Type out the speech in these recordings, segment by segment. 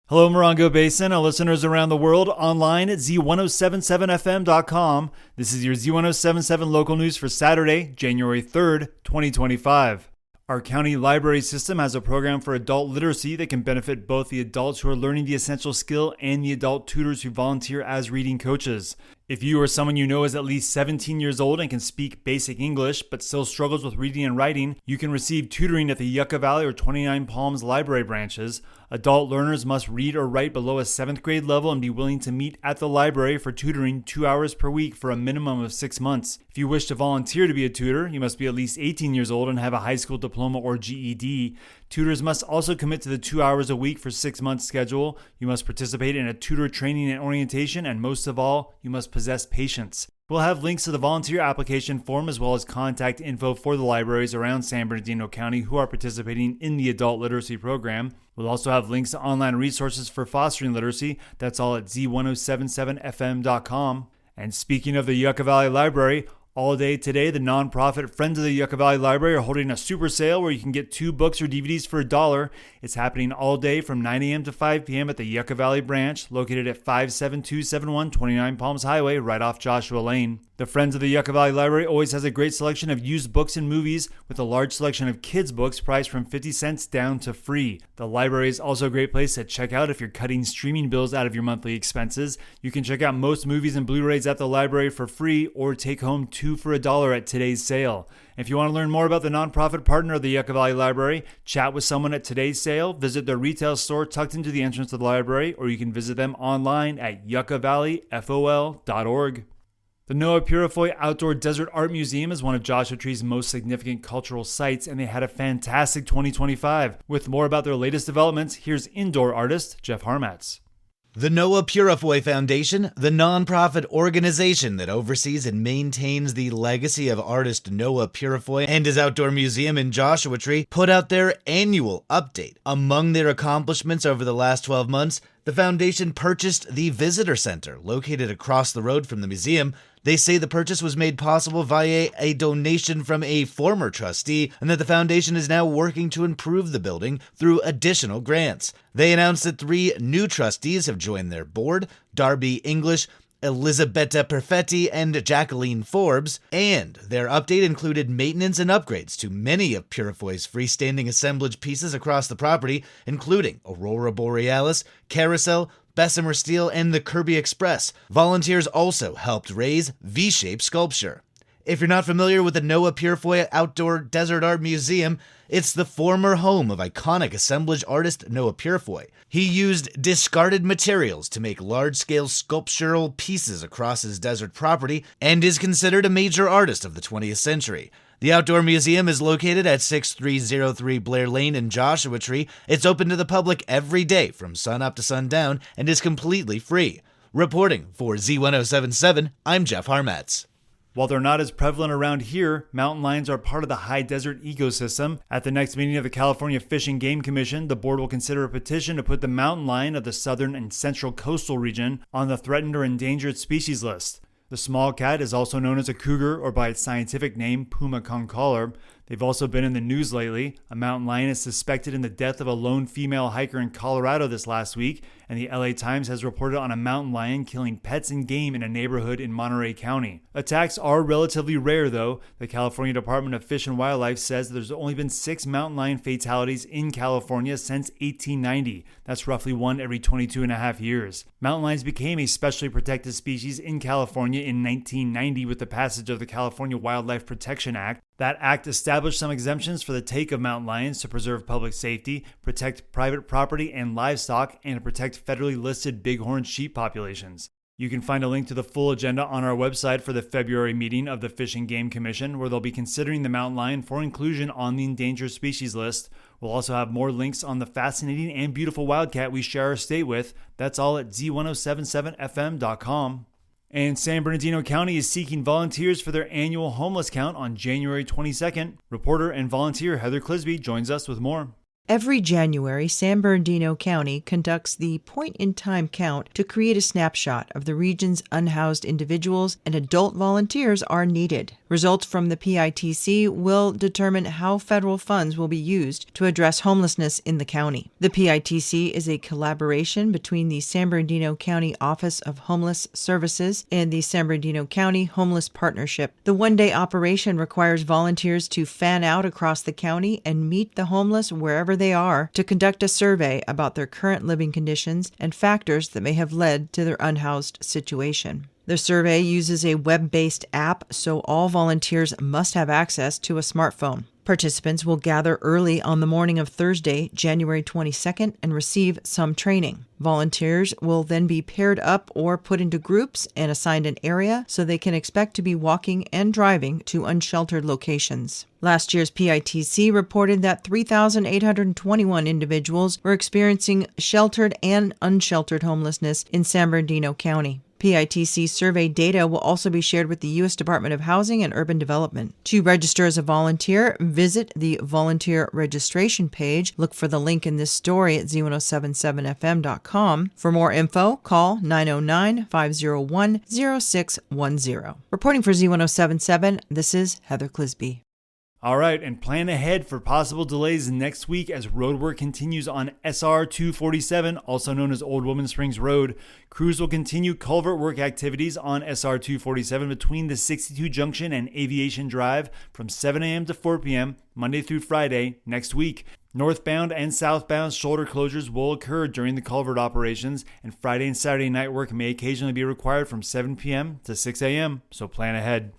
Hello, Morongo Basin, and listeners around the world online at Z107.7 FM.com. This is your Z107.7 Local News for Saturday, January 3rd, 2025. Our county library system has a program for adult literacy that can benefit both the adults who are learning the essential skill and the adult tutors who volunteer as reading coaches. If you or someone you know is at least 17 years old and can speak basic English but still struggles with reading and writing, you can receive tutoring at the Yucca Valley or 29 Palms library branches. Adult learners must read or write below a 7th grade level and be willing to meet at the library for tutoring 2 hours per week for a minimum of 6 months. If you wish to volunteer to be a tutor, you must be at least 18 years old and have a high school diploma or GED. Tutors must also commit to the 2 hours a week for 6 months schedule. You must participate in a tutor training and orientation, and most of all, you must possess patience. We'll have links to the volunteer application form as well as contact info for the libraries around San Bernardino County who are participating in the adult literacy program. We'll also have links to online resources for fostering literacy. That's all at Z107.7FM.com. And speaking of the Yucca Valley Library, all day today, the nonprofit Friends of the Yucca Valley Library are holding a super sale where you can get 2 books or DVDs for $1. It's happening all day from 9 a.m. to 5 p.m. at the Yucca Valley branch, located at 57271 29 Palms Highway, right off Joshua Lane. The Friends of the Yucca Valley Library always has a great selection of used books and movies, with a large selection of kids' books priced from 50 cents down to free. The library is also a great place to check out if you're cutting streaming bills out of your monthly expenses. You can check out most movies and Blu-rays at the library for free or take home 2 for $1 at today's sale. If you want to learn more about the nonprofit partner of the Yucca Valley Library, chat with someone at today's sale, visit their retail store tucked into the entrance of the library, or you can visit them online at yuccavalleyfol.org. The Noah Purifoy Outdoor Desert Art Museum is one of Joshua Tree's most significant cultural sites, and they had a fantastic 2025. With more about their latest developments, here's indoor artist Jeff Harmatz. The Noah Purifoy Foundation, the nonprofit organization that oversees and maintains the legacy of artist Noah Purifoy and his outdoor museum in Joshua Tree, put out their annual update. Among their accomplishments over the last 12 months, the foundation purchased the visitor center located across the road from the museum. They say the purchase was made possible via a donation from a former trustee, and that the foundation is now working to improve the building through additional grants. They announced that 3 new trustees have joined their board: Darby English, Elisabetta Perfetti, and Jacqueline Forbes, and their update included maintenance and upgrades to many of Purifoy's freestanding assemblage pieces across the property, including Aurora Borealis, Carousel, Bessemer Steel, and the Kirby Express. Volunteers also helped raise V-shaped sculpture. If you're not familiar with the Noah Purifoy Outdoor Desert Art Museum, it's the former home of iconic assemblage artist Noah Purifoy. He used discarded materials to make large-scale sculptural pieces across his desert property and is considered a major artist of the 20th century. The outdoor museum is located at 6303 Blair Lane in Joshua Tree. It's open to the public every day from sunup to sundown and is completely free. Reporting for Z107.7, I'm Jeff Harmatz. While they're not as prevalent around here, mountain lions are part of the high desert ecosystem. At the next meeting of the California Fish and Game Commission, the board will consider a petition to put the mountain lion of the southern and central coastal region on the threatened or endangered species list. The small cat is also known as a cougar, or by its scientific name, Puma concolor. They've also been in the news lately. A mountain lion is suspected in the death of a lone female hiker in Colorado this last week, and the LA Times has reported on a mountain lion killing pets and game in a neighborhood in Monterey County. Attacks are relatively rare, though. The California Department of Fish and Wildlife says there's only been 6 mountain lion fatalities in California since 1890. That's roughly 1 every 22 and a half years. Mountain lions became a specially protected species in California in 1990 with the passage of the California Wildlife Protection Act. That act established some exemptions for the take of mountain lions to preserve public safety, protect private property and livestock, and to protect federally listed bighorn sheep populations. You can find a link to the full agenda on our website for the February meeting of the Fish and Game Commission, where they'll be considering the mountain lion for inclusion on the endangered species list. We'll also have more links on the fascinating and beautiful wildcat we share our state with. That's all at Z107.7FM.com. And San Bernardino County is seeking volunteers for their annual homeless count on January 22nd. Reporter and volunteer Heather Clisby joins us with more. Every January, San Bernardino County conducts the point-in-time count to create a snapshot of the region's unhoused individuals, and adult volunteers are needed. Results from the PITC will determine how federal funds will be used to address homelessness in the county. The PITC is a collaboration between the San Bernardino County Office of Homeless Services and the San Bernardino County Homeless Partnership. The one-day operation requires volunteers to fan out across the county and meet the homeless wherever they are to conduct a survey about their current living conditions and factors that may have led to their unhoused situation. The survey uses a web-based app, so all volunteers must have access to a smartphone. Participants will gather early on the morning of Thursday, January 22nd, and receive some training. Volunteers will then be paired up or put into groups and assigned an area so they can expect to be walking and driving to unsheltered locations. Last year's PITC reported that 3,821 individuals were experiencing sheltered and unsheltered homelessness in San Bernardino County. PITC survey data will also be shared with the U.S. Department of Housing and Urban Development. To register as a volunteer, visit the volunteer registration page. Look for the link in this story at Z107.7fm.com. For more info, call 909-501-0610. Reporting for Z107.7, this is Heather Clisby. All right, and plan ahead for possible delays next week as roadwork continues on SR 247, also known as Old Woman Springs Road. Crews will continue culvert work activities on SR 247 between the 62 Junction and Aviation Drive from 7 a.m. to 4 p.m. Monday through Friday next week. Northbound and southbound shoulder closures will occur during the culvert operations, and Friday and Saturday night work may occasionally be required from 7 p.m. to 6 a.m., so plan ahead.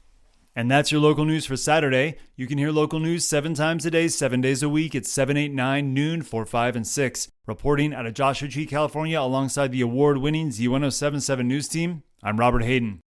And that's your local news for Saturday. You can hear local news 7 times a day, 7 days a week at 7, 8, 9, noon, 4, 5, and 6. Reporting out of Joshua Tree, California, alongside the award-winning Z107.7 News team, I'm Robert Hayden.